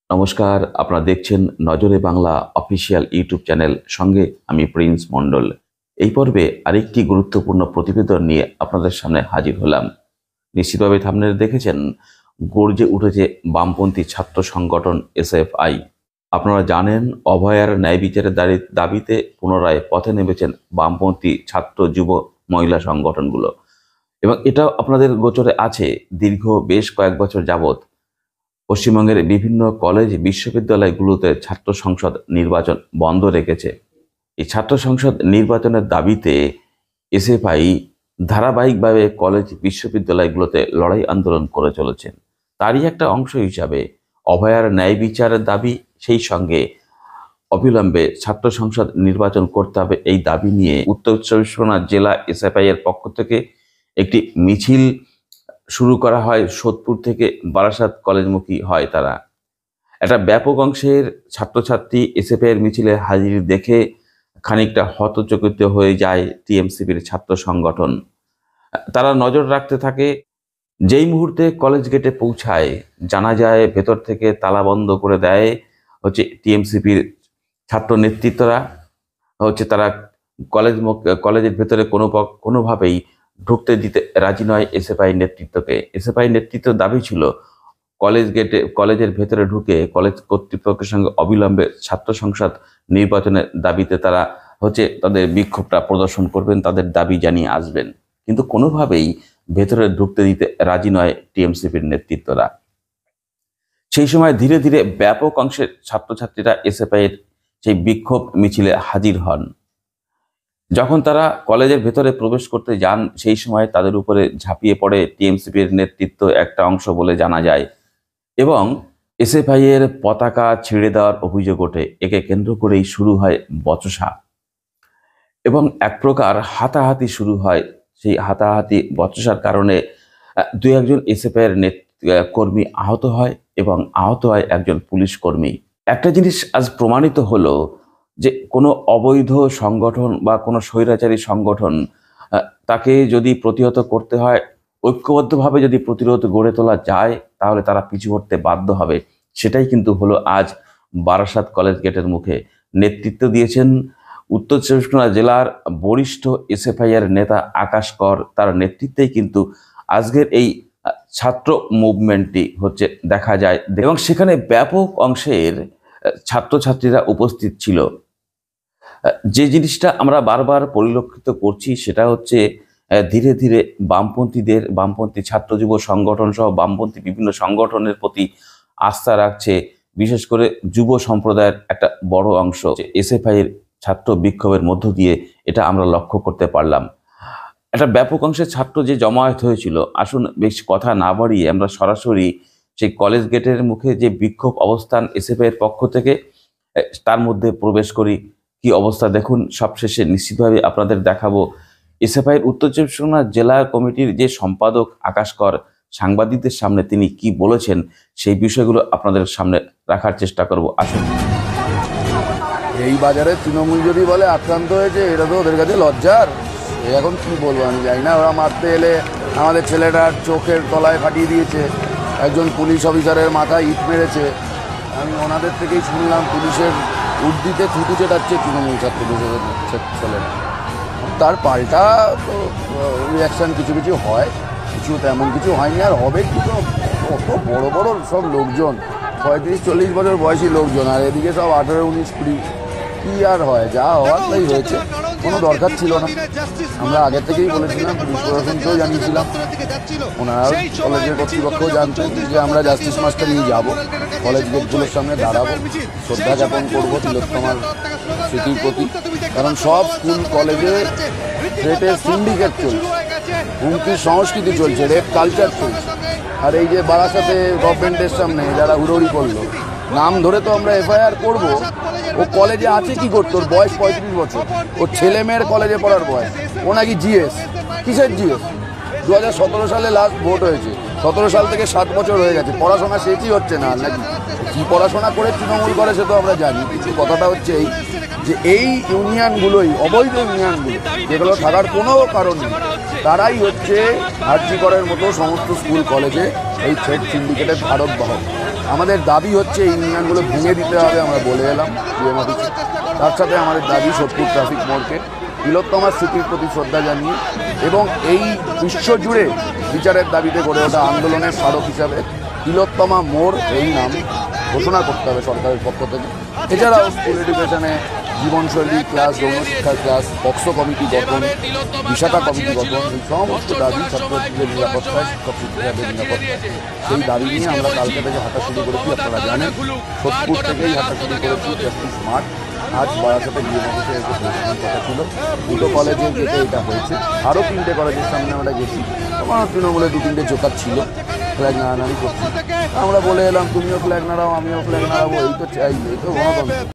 নমস্কার, আপনারা দেখছেন নজরে বাংলা অফিসিয়াল ইউটিউব চ্যানেল। সঙ্গে আমি প্রিন্স মণ্ডল। এই পর্বে আরেকটি গুরুত্বপূর্ণ প্রতিবেদন নিয়ে আপনাদের সামনে হাজির হলাম। নিশ্চিতভাবে থাম্বনেলে দেখেছেন, গর্জে উঠেছে বামপন্থী ছাত্র সংগঠন এসএফআই। আপনারা জানেন, অভয়ার ন্যায় বিচারের দাবিতে পুনরায় পথে নেমেছেন বামপন্থী ছাত্র যুব মহিলা সংগঠনগুলো। এবং এটাও আপনাদের গোচরে আছে, দীর্ঘ বেশ কয়েক বছর যাবৎ পশ্চিমবঙ্গের বিভিন্ন কলেজ বিশ্ববিদ্যালয়গুলোতে ছাত্র সংসদ নির্বাচন বন্ধ রেখেছে। এই ছাত্র সংসদ নির্বাচনের দাবিতে এসএফআই ধারাবাহিকভাবে কলেজ বিশ্ববিদ্যালয়গুলোতে লড়াই আন্দোলন করে চলেছেন। তারই একটা অংশ হিসাবে অভয়ার ন্যায় বিচারের দাবি, সেই সঙ্গে অবিলম্বে ছাত্র সংসদ নির্বাচন করতে হবে, এই দাবি নিয়ে উত্তর চব্বিশ পরগনা জেলা এসএফআই এর পক্ষ থেকে একটি মিছিল শুরু করা হয়। সোদপুর থেকে বারাসাত কলেজমুখী হয় তারা। একটা ব্যাপক অংশের ছাত্রছাত্রী এসএফআই এর মিছিলে হাজির দেখে খানিকটা হতচকিত হয়ে যায় টিএমসিপির ছাত্র সংগঠন। তারা নজর রাখতে থাকে। যেই মুহূর্তে কলেজ গেটে পৌঁছায়, জানা যায় ভেতর থেকে তালা বন্ধ করে দেয় টিএমসিপির ছাত্র নেতৃত্বরা। তারা কলেজের ভেতরে কোনোভাবেই ঢুকতে দিতে রাজি নয় এসএফআই নেতৃত্বকে। এসএফআই নেতৃত্বের দাবি ছিল, কলেজের ভেতরে ঢুকে কলেজ কর্তৃপক্ষের সঙ্গে অবিলম্বে ছাত্র সংসদ নির্বাচনের দাবিতে তারা তাদের বিক্ষোভটা প্রদর্শন করবেন, তাদের দাবি জানিয়ে আসবেন। কিন্তু কোনোভাবেই ভেতরে ঢুকতে দিতে রাজি নয় টিএমসিপির নেতৃত্বরা। সেই সময় ধীরে ধীরে ব্যাপক অংশের ছাত্রছাত্রীরা এসএফআই এর সেই বিক্ষোভ মিছিলে হাজির হন। যখন তারা কলেজের ভেতরে প্রবেশ করতে যান, সেই সময় তাদের উপরে ঝাঁপিয়ে পড়ে টিএমসিপির নেতৃত্ব একটা অংশ বলে জানা যায়, এবং এসএফআই এর পতাকা ছিঁড়ে দেওয়ার অভিযোগ ওঠে। একে কেন্দ্র করেই শুরু হয় বচসা এবং এক প্রকার হাতাহাতি শুরু হয়। সেই হাতাহাতি বচসার কারণে দুই একজন এসএফআই এর কর্মী আহত হয় এবং আহত হয় একজন পুলিশ কর্মী। একটা জিনিস আজ প্রমাণিত হলো যে কোনো অবৈধ সংগঠন বা কোনো স্বৈরাচারী সংগঠন, তাকে যদি প্রতিহত করতে হয়, ঐক্যবদ্ধভাবে যদি প্রতিরোধ গড়ে তোলা যায়, তাহলে তারা পিছু হটতে বাধ্য হবে। সেটাই কিন্তু হলো আজ বারাসাত কলেজ গেটের মুখে। নেতৃত্ব দিয়েছেন উত্তর চব্বিশ পরগনা জেলার বরিষ্ঠ এসএফআই এর নেতা আকাশ কর। তার নেতৃত্বেই কিন্তু আজকের এই ছাত্র মুভমেন্টটি দেখা যায়, এবং সেখানে ব্যাপক অংশের ছাত্রছাত্রীরা উপস্থিত ছিল। যে জিনিসটা আমরা বারবার পরিলক্ষিত করছি, সেটা ধীরে ধীরে বামপন্থী ছাত্র যুব সংগঠন সহ বামপন্থী বিভিন্ন সংগঠনের প্রতি আস্থা রাখছে, বিশেষ করে যুব সম্প্রদায়ের একটা বড় অংশ। এসএফআই এর ছাত্র বিক্ষোভের মধ্য দিয়ে এটা আমরা লক্ষ্য করতে পারলাম। একটা ব্যাপক অংশের ছাত্র যে জমায়েত হয়েছিল, আসুন বেশ কথা না বাড়িয়ে আমরা সরাসরি সেই কলেজ গেটের মুখে যে বিক্ষোভ অবস্থান এসএফআই এর পক্ষ থেকে, তার মধ্যে প্রবেশ করি। কি অবস্থা দেখুন। সবশেষে নিশ্চিতভাবে আপনাদের দেখাবো এসএফআই এর উত্তর চব্বিশ পরগনা জেলা কমিটির যে সম্পাদক আকাশ কর সাংবাদিকদের সামনে তিনি কি বলেছেন, সেই বিষয়গুলো আপনাদের সামনে রাখার চেষ্টা করব। আসুন। এই বাজারে তৃণমূল যদি বলে আক্রান্ত হয়েছে, এটা তো ওদের কাছে লজ্জার। এখন কি বলবো আমি জানি না। ওরা মারতে এলে আমাদের ছেলেটার চোখের তলায় ফাটিয়ে দিয়েছে, একজন পুলিশ অফিসারের মাথায় ইট মেরেছে। আমি ওনাদের থেকেই শুনলাম পুলিশের উর্দিতে থুতু চেটাচ্ছে তৃণমূল ছাত্রদের ছেলেরা। তার পাল্টা তো রিয়াকশান কিছু কিছু হয়, কিছু তেমন কিছু হয়নি। আর হবে কি, তো অত বড় বড় সব লোকজন, 35-40 বছর বয়সী লোকজন, আর এদিকে সব 18-19-20। কী আর হয়, যা হওয়ার তাই হয়েছে, কোনো দরকার ছিল না। আমরা আগে থেকেই বলেছিলাম, পুলিশ প্রশাসনকেও জানিয়েছিলাম, ওনারা কলেজের কর্তৃপক্ষও জানতেন যে আমরা জাস্টিস মার্চটা নিয়ে যাবো, কলেজ গেটগুলোর সামনে দাঁড়াবো, শ্রদ্ধা জ্ঞাপন করবো তিলোত্তমার স্মৃতির প্রতি। কারণ সব স্কুল কলেজে রেটের সিন্ডিকেট চলছে, হুমকির সংস্কৃতি চলছে, রেপ কালচার চলছে। আর এই যে বারাসাতে গভর্নমেন্টের সামনে যারা হুড়োড়ি করলো, নাম ধরে তো আমরা এফআইআর করবো। ও কলেজে আছে কি করতো? ওর বয়স 35 বছর, ওর ছেলে মেয়ের কলেজে পড়ার বয়স। ও নাকি জিএস। কিসের জিএস? 2017 সালে লাস্ট ভোট হয়েছে, 17 সাল থেকে 7 বছর হয়ে গেছে। পড়াশোনা শেষই হচ্ছে না নাকি? কী পড়াশোনা করে তৃণমূল করে সে তো আমরা জানি, কিন্তু কথাটা হচ্ছে এই যে এই ইউনিয়নগুলোই, অবৈধ ইউনিয়নগুলো যেগুলো থাকার কোনো কারণ নেই, তারাই আরজি করের মতো সমস্ত স্কুল কলেজে এই থ্রেড সিন্ডিকেটের ধারক বাহক। আমাদের দাবি হচ্ছে এই ইউনিয়নগুলো ভেঙে দিতে হবে, আমরা বলে এলাম ডিএম অফিসে। তার সাথে আমাদের দাবি সোদপুর ট্রাফিক মোড়কে তিলোত্তমার স্মৃতির প্রতি শ্রদ্ধা জানিয়ে এবং এই বিশ্বজুড়ে বিচারের দাবিতে গড়ে ওঠা আন্দোলনের স্মারক হিসাবে তিলোত্তমা মোড় এই নাম ঘোষণা করতে হবে সরকারের পক্ষ থেকে। এছাড়াও স্কুল এডুকেশনে জীবনশৈলী ক্লাস, যৌন শিক্ষার ক্লাস, পক্সো কমিটি গঠন, বিশাখা কমিটি গঠন, এই সমস্ত দাবি ছাত্রছাত্রীদের নিরাপত্তায়, শিক্ষক শিক্ষিকাদের নিরাপত্তায়, সেই দাবি নিয়ে আমরা কালকে থেকে হাঁটা শুরু করেছি। আপনারা জানেন সোদপুর থেকেই হাঁটা শুরু করেছি জাস্টিস মাঠ। আজ বারাসাতে ডিএম অফিসে এসে পৌঁছানোর কথা ছিল। দুটো কলেজের গেটে এটা হয়েছে, আরও 3টে কলেজের সামনে আমরা গেছি। আমার তৃণমূলে 2-3টে জোকার ছিল, ফ্ল্যাগ নাড়ানাড়ি করছি। আমরা বলে এলাম তুমিও ফ্ল্যাগ নাড়াও, আমিও ফ্ল্যাগ নাড়াবো, এই তো চাই, এই তো গণতন্ত্র।